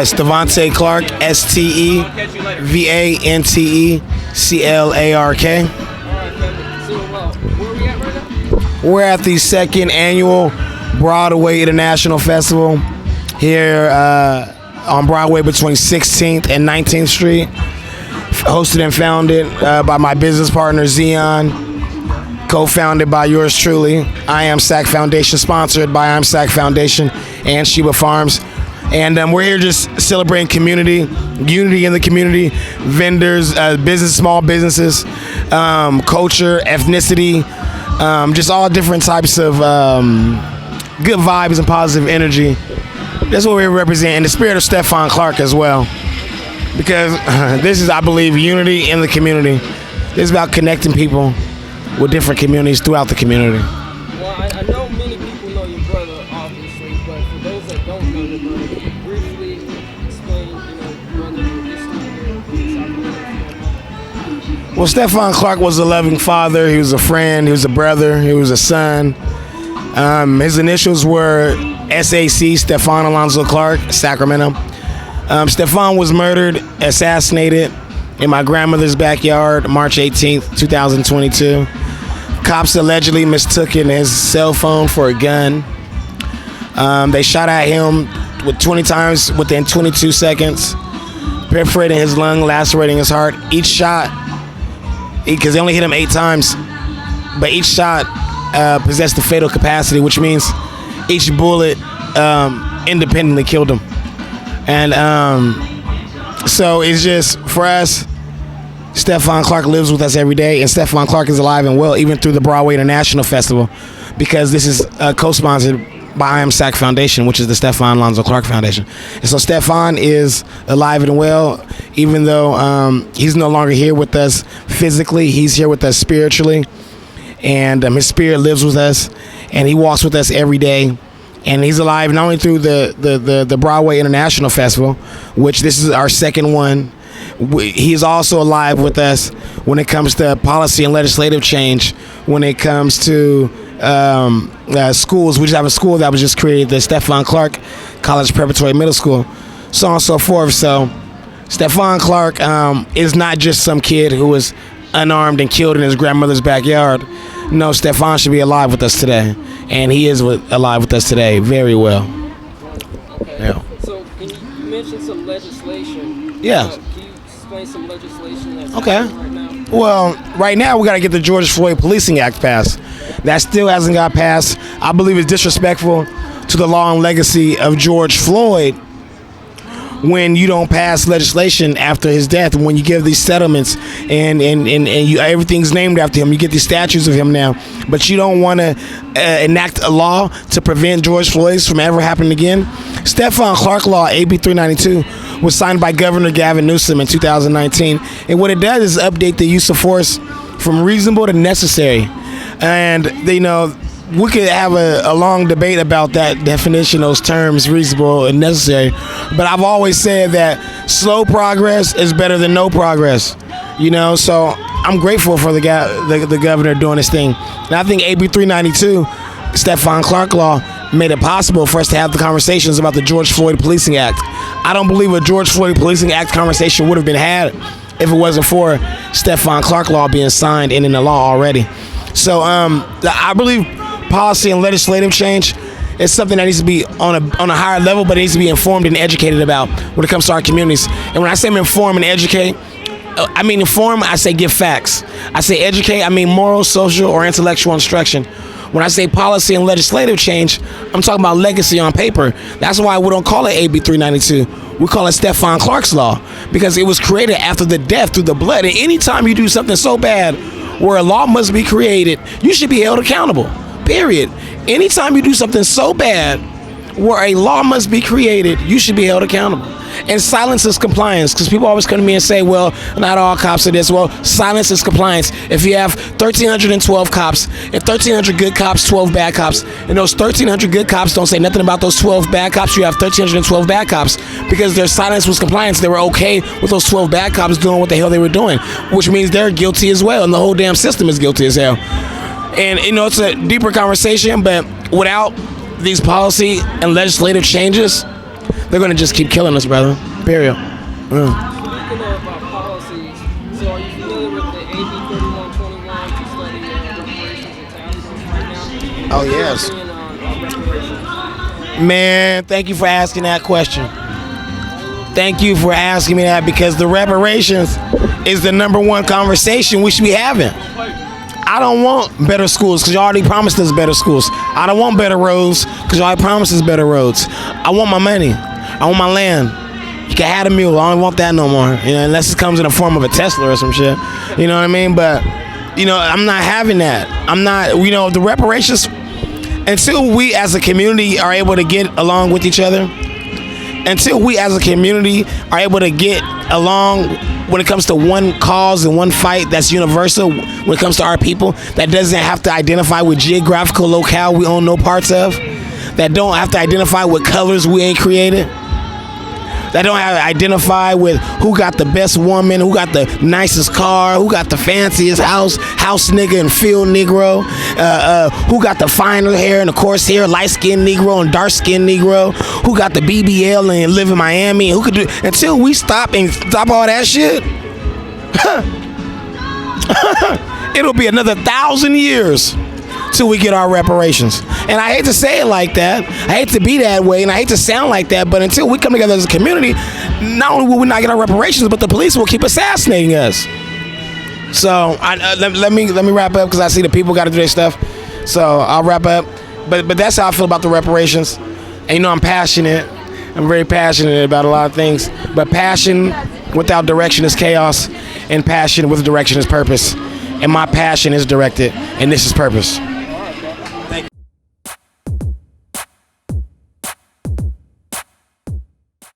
Stevante Clark, STEVANTE CLARK. We're at the second annual Broadway International Festival here on Broadway between 16th and 19th Street. Hosted and founded by my business partner, Zion. Co-founded by yours truly. I Am SAC Foundation, sponsored by I Am SAC Foundation and Sheba Farms. And we're here just celebrating community, unity in the community, vendors, small businesses, culture, ethnicity, just all different types of good vibes and positive energy. That's what we represent, in the spirit of Stevante Clark as well. Because this is, I believe, unity in the community. This is about connecting people with different communities throughout the community. Well, I know many people know your brother, obviously, but for those that don't know your brother, can you briefly explain, brother, history? Well, Stevante Clark was a loving father. He was a friend. He was a brother. He was a son. His initials were SAC, Stefan Alonzo Clark, Sacramento. Stefan was murdered, assassinated in my grandmother's backyard, March 18th, 2022. Cops allegedly mistook his cell phone for a gun. They shot at him with 20 times within 22 seconds, perforating his lung, lacerating his heart. Each shot, because they only hit him 8 times, but each shot possessed the fatal capacity, which means each bullet independently killed him. And so it's just, for us, Stevante Clark lives with us every day, and Stevante Clark is alive and well, even through the Broadway International Festival, because this is co-sponsored by I Am SAC Foundation, which is the Stefan Alonzo Clark Foundation. And so Stefan is alive and well, even though he's no longer here with us physically, he's here with us spiritually, and his spirit lives with us, and he walks with us every day. And he's alive not only through the Broadway International Festival, which this is our second one. He's also alive with us when it comes to policy and legislative change, when it comes to schools. We just have a school that was just created, the Stevante Clark College Preparatory Middle School, so on and so forth. So Stevante Clark is not just some kid who was unarmed and killed in his grandmother's backyard. No, Stefan should be alive with us today, and he is alive with us today very well. Okay. Yeah. So can you mention some legislation? Yeah. Can you explain some legislation that's Okay. happening right now? Well, right now we got to get the George Floyd Policing Act passed. That still hasn't got passed. I believe it's disrespectful to the law and legacy of George Floyd when you don't pass legislation after his death, when you give these settlements and you, everything's named after him. You get these statues of him now, but you don't want to enact a law to prevent George Floyd's from ever happening again. Stevante Clark Law, AB 392, was signed by Governor Gavin Newsom in 2019, and what it does is update the use of force from reasonable to necessary. And we could have a long debate about that definition, those terms, reasonable and necessary. But I've always said that slow progress is better than no progress. So I'm grateful for the governor doing this thing. And I think AB 392, Stevante Clark Law, made it possible for us to have the conversations about the George Floyd Policing Act. I don't believe a George Floyd Policing Act conversation would have been had if it wasn't for Stevante Clark Law being signed and in the law already. So I believe policy and legislative change is something that needs to be on a higher level, but it needs to be informed and educated about when it comes to our communities. And when I say inform and educate, I mean inform, I say give facts. I say educate, I mean moral, social, or intellectual instruction. When I say policy and legislative change, I'm talking about legacy on paper. That's why we don't call it AB 392. We call it Stevante Clark's Law, because it was created after the death through the blood. And anytime you do something so bad where a law must be created, you should be held accountable. Period. Anytime you do something so bad where a law must be created, you should be held accountable. And silence is compliance, because people always come to me and say, well, not all cops are this. Well, silence is compliance. If you have 1,312 cops, if 1,300 good cops, 12 bad cops, and those 1,300 good cops don't say nothing about those 12 bad cops, you have 1,312 bad cops, because their silence was compliance. They were okay with those 12 bad cops doing what the hell they were doing, which means they're guilty as well, and the whole damn system is guilty as hell. And, it's a deeper conversation, but without these policy and legislative changes, they're gonna just keep killing us, brother. Period. Speaking of policies, so are you familiar with the AB 3121 to study reparations and taxes right now? Oh yes. What's your opinion on reparations? Man, thank you for asking that question. Thank you for asking me that, because the reparations is the number one conversation we should be having. I don't want better schools because you already promised us better schools. I don't want better roads because you already promised us better roads. I want my money. I want my land. You can have a mule. I don't want that no more. You know, unless it comes in the form of a Tesla or some shit. You know what I mean? But, you know, I'm not having that. I'm not, you know, the reparations, until we as a community are able to get along with each other, until we as a community are able to get along when it comes to one cause and one fight that's universal, when it comes to our people, that doesn't have to identify with geographical locale we own no parts of, that don't have to identify with colors we ain't created, that don't have to identify with who got the best woman, who got the nicest car, who got the fanciest house nigga and field Negro, who got the finer hair and the coarse hair, light-skinned Negro and dark-skinned Negro, who got the BBL and live in Miami, who could do, until we stop all that shit, it'll be another 1,000 years till we get our reparations. And I hate to say it like that. I hate to be that way, and I hate to sound like that, but until we come together as a community, not only will we not get our reparations, but the police will keep assassinating us. So let me wrap up, because I see the people got to do their stuff. So I'll wrap up. But that's how I feel about the reparations. And you know, I'm passionate. I'm very passionate about a lot of things. But passion without direction is chaos, and passion with direction is purpose. And my passion is directed, and this is purpose.